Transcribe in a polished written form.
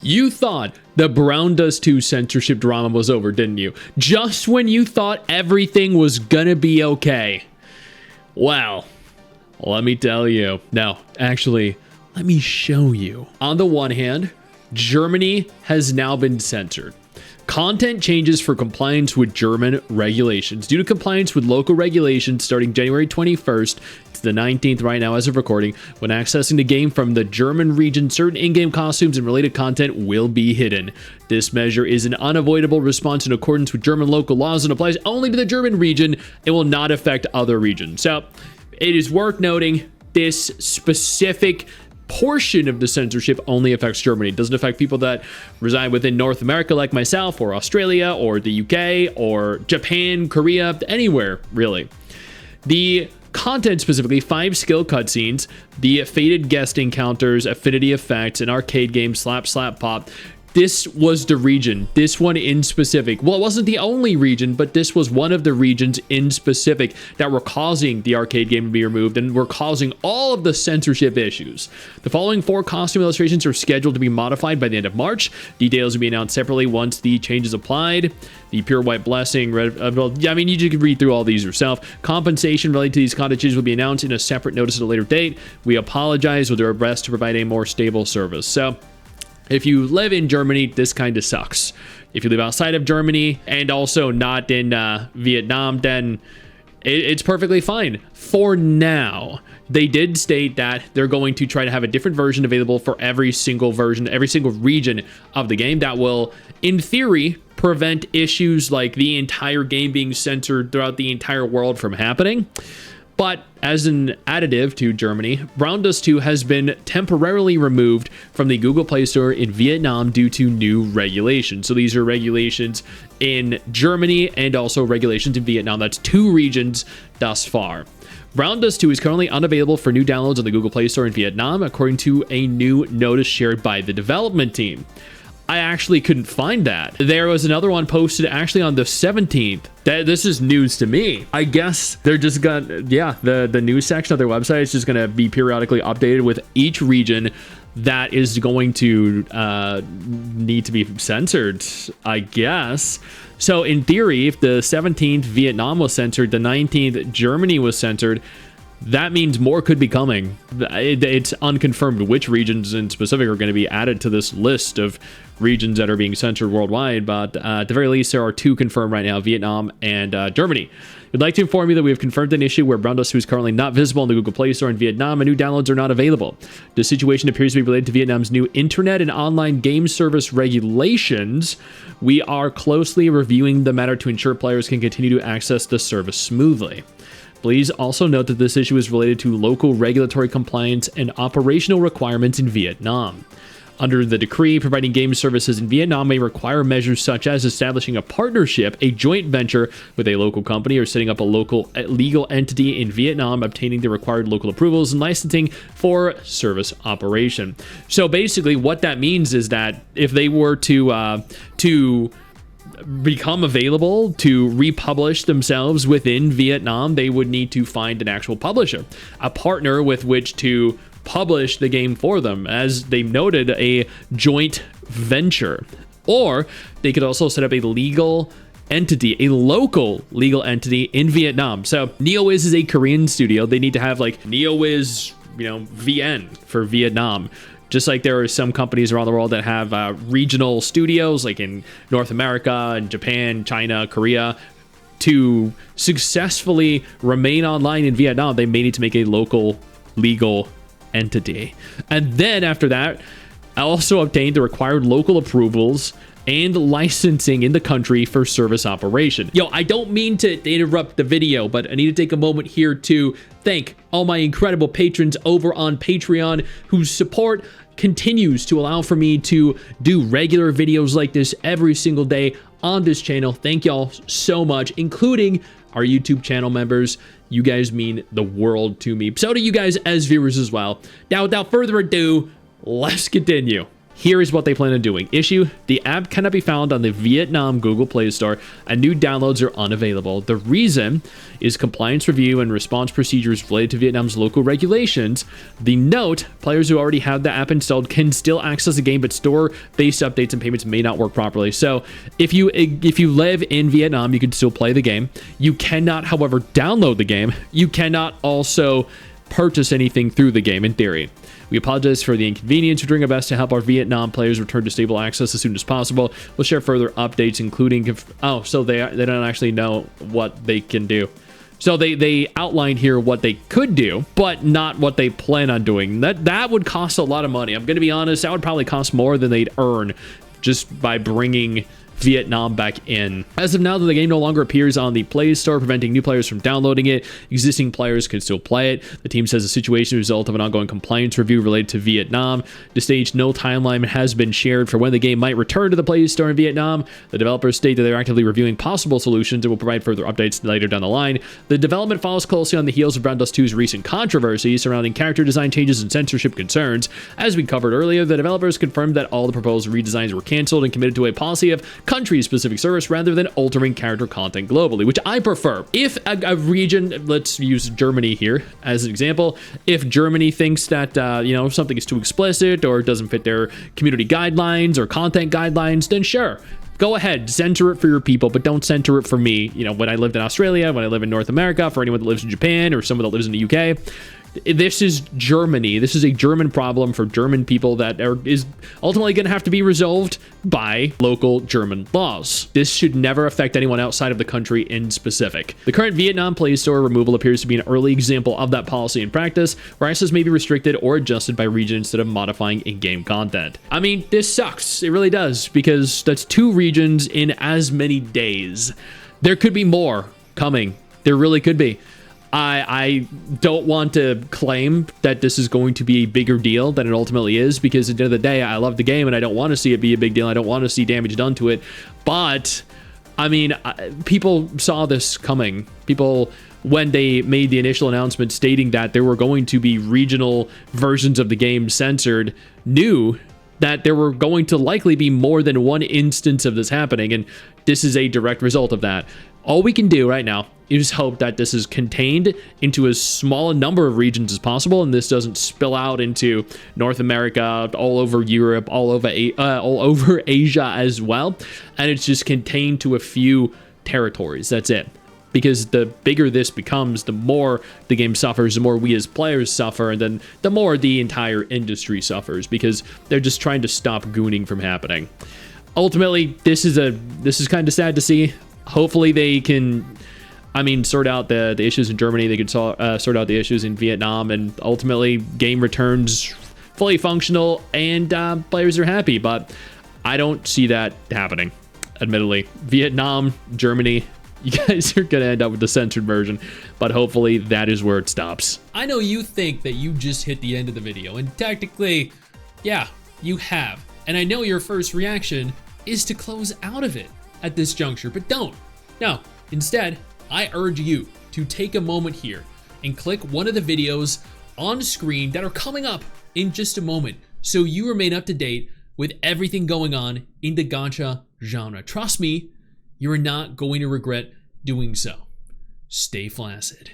You thought the Brown Does 2 censorship drama was over, didn't you? Just when you thought everything was gonna be okay. Well, let me tell you. No, actually, let me show you. On the one hand, Germany has now been censored. Content changes for compliance with German regulations. Due to compliance with local regulations starting January 21st, it's the 19th right now as of recording, when accessing the game from the German region, certain in-game costumes and related content will be hidden. This measure is an unavoidable response in accordance with German local laws and applies only to the German region. It will not affect other regions. So, it is worth noting this specific portion of the censorship only affects Germany. It doesn't affect people that reside within North America like myself, or Australia, or the UK, or Japan, Korea, anywhere, really. The content specifically, 5 skill cutscenes, the fated guest encounters, affinity effects, an arcade game, slap slap pop. This was the region, this one in specific. Well, it wasn't the only region, but this was one of the regions in specific that were causing the arcade game to be removed and were causing all of the censorship issues. The following 4 costume illustrations are scheduled to be modified by the end of March. Details will be announced separately once the changes applied. The Pure White Blessing, I mean, you can read through all these yourself. Compensation related to these content changes will be announced in a separate notice at a later date. We apologize, we'll do our best to provide a more stable service. So, if you live in Germany, this kind of sucks. If you live outside of Germany and also not in Vietnam, then it's perfectly fine. For now, they did state that they're going to try to have a different version available for every single version, every single region of the game that will, in theory, prevent issues like the entire game being censored throughout the entire world from happening. But as an additive to Germany, Brown Does 2 has been temporarily removed from the Google Play Store in Vietnam due to new regulations. So these are regulations in Germany and also regulations in Vietnam. That's 2 regions thus far. Brown Does 2 is currently unavailable for new downloads on the Google Play Store in Vietnam, according to a new notice shared by the development team. I actually couldn't find that. There was another one posted actually on the 17th. This is news to me. I guess they're just gonna, yeah, the news section of their website is just gonna be periodically updated with each region that is going to need to be censored, I guess. So in theory, if the 17th Vietnam was censored, the 19th Germany was censored, that means more could be coming. It's unconfirmed which regions in specific are going to be added to this list of regions that are being censored worldwide, but at the very least, there are 2 confirmed right now, Vietnam and Germany. We'd like to inform you that we have confirmed an issue where Brown Does 2 is currently not visible on the Google Play Store in Vietnam, and new downloads are not available. The situation appears to be related to Vietnam's new internet and online game service regulations. We are closely reviewing the matter to ensure players can continue to access the service smoothly. Please also note that this issue is related to local regulatory compliance and operational requirements in Vietnam. Under the decree, providing game services in Vietnam may require measures such as establishing a partnership, a joint venture with a local company, or setting up a local legal entity in Vietnam, obtaining the required local approvals and licensing for service operation. So basically what that means is that if they were to become available to republish themselves within Vietnam, they would need to find an actual publisher, a partner with which to publish the game for them, as they noted, a joint venture. Or they could also set up a legal entity, a local legal entity in Vietnam. So NeoWiz is a Korean studio. They need to have like NeoWiz, VN for Vietnam. Just like there are some companies around the world that have regional studios, like in North America and Japan, China, Korea. To successfully remain online in Vietnam, they may need to make a local legal entity. And then after that, also obtain the required local approvals and licensing in the country for service operation. Yo, I don't mean to interrupt the video, but I need to take a moment here to thank all my incredible patrons over on Patreon whose support continues to allow for me to do regular videos like this every single day on this channel. Thank y'all so much, including our YouTube channel members. You guys mean the world to me. So do you guys as viewers as well. Now, without further ado, let's continue. Here is what they plan on doing. Issue: the app cannot be found on the Vietnam Google Play Store, and new downloads are unavailable. The reason is compliance review and response procedures related to Vietnam's local regulations. The note: players who already have the app installed can still access the game, but store-based updates and payments may not work properly. So if you live in Vietnam, you can still play the game. You cannot, however, download the game. You cannot also purchase anything through the game, in theory. We apologize for the inconvenience. We're doing our best to help our Vietnam players return to stable access as soon as possible. We'll share further updates, including... Oh, so they don't actually know what they can do. So they outlined here what they could do, but not what they plan on doing. That would cost a lot of money. I'm going to be honest, that would probably cost more than they'd earn just by bringing Vietnam back in. As of now, the game no longer appears on the Play Store, preventing new players from downloading it. Existing players can still play it. The team says the situation is a result of an ongoing compliance review related to Vietnam. To stage, no timeline has been shared for when the game might return to the Play Store in Vietnam. The developers state that they're actively reviewing possible solutions and will provide further updates later down the line. The development follows closely on the heels of Brown Dust 2's recent controversy surrounding character design changes and censorship concerns. As we covered earlier, the developers confirmed that all the proposed redesigns were canceled and committed to a policy of country-specific service rather than altering character content globally, which I prefer. If a region, let's use Germany here as an example, if Germany thinks that something is too explicit or doesn't fit their community guidelines or content guidelines, then sure, go ahead, censor it for your people, but don't censor it for me. When I lived in Australia, when I live in North America, for anyone that lives in Japan or someone that lives in the UK. This is Germany. This is a German problem for German people that is ultimately going to have to be resolved by local German laws. This should never affect anyone outside of the country in specific. The current Vietnam Play Store removal appears to be an early example of that policy in practice, where access may be restricted or adjusted by region instead of modifying in-game content. I mean, this sucks. It really does, because that's 2 regions in as many days. There could be more coming. There really could be. I don't want to claim that this is going to be a bigger deal than it ultimately is, because at the end of the day, I love the game and I don't want to see it be a big deal. I don't want to see damage done to it. But, I mean, people saw this coming. People, when they made the initial announcement stating that there were going to be regional versions of the game censored, knew that there were going to likely be more than one instance of this happening, and this is a direct result of that. All we can do right now is hope that this is contained into as small a number of regions as possible, and this doesn't spill out into North America, all over Europe, all over Asia as well, and it's just contained to a few territories. That's it. Because the bigger this becomes, the more the game suffers, the more we as players suffer, and then the more the entire industry suffers, because they're just trying to stop gooning from happening. Ultimately, this is kind of sad to see. Hopefully they can, sort out the issues in Germany. They can sort out the issues in Vietnam, and ultimately game returns fully functional and players are happy. But I don't see that happening, admittedly. Vietnam, Germany, you guys are going to end up with the censored version, but hopefully that is where it stops. I know you think that you just hit the end of the video, and technically, yeah, you have. And I know your first reaction is to close out of it at this juncture, but don't. No, instead, I urge you to take a moment here and click one of the videos on screen that are coming up in just a moment, so you remain up to date with everything going on in the gacha genre. Trust me, you are not going to regret doing so. Stay flaccid.